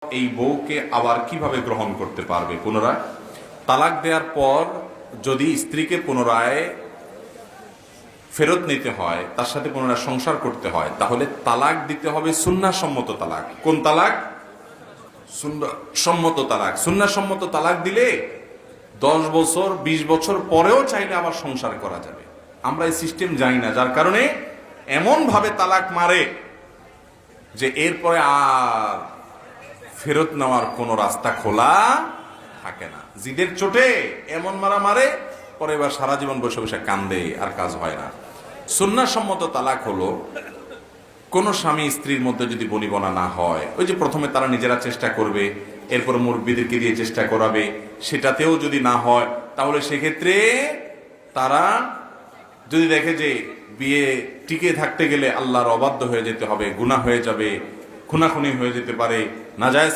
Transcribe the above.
এই বউকে আবার কিভাবে গ্রহণ করতে পারবে? পুনরায় তালাক দেওয়ার পর যদি স্ত্রীকে পুনরায় ফেরত নিতে হয়, তার সাথে পুনরায় সংসার করতে হয়, তাহলে তালাক দিতে হবে সুন্নাহসম্মত তালাক। কোন তালাক? সুন্নাহসম্মত তালাক। সুন্নাহসম্মত তালাক দিলে 10 বছর 20 বছর পরেও চাইলে আবার সংসার করা যাবে। আমরা এই সিস্টেম জানি না, যার কারণে এমন ভাবে তালাক মারে যে এরপরে আর ফেরত নেওয়ার কোন রাস্তা খোলা থাকে না। জিদের চোটে এমন মারা মারে, পরে এবার সারা জীবন বসে বসে কান্দে, আর কাজ হয় না। সুন্নাহসম্মত তালাক হলো কোন স্বামী স্ত্রীর মধ্যে যদি বনিবনা না হয়, ওই যে প্রথমে তারা নিজেরা চেষ্টা করবে, এরপর মুরব্বিদেরকে দিয়ে চেষ্টা করাবে, সেটাতেও যদি না হয়, তাহলে সেক্ষেত্রে তারা যদি দেখে যে বিয়ে টিকে থাকতে গেলে আল্লাহর অবাধ্য হয়ে যেতে হবে, গুনাহ হয়ে যাবে, খুনাখুনি হয়ে যেতে পারে, নাজায়েজ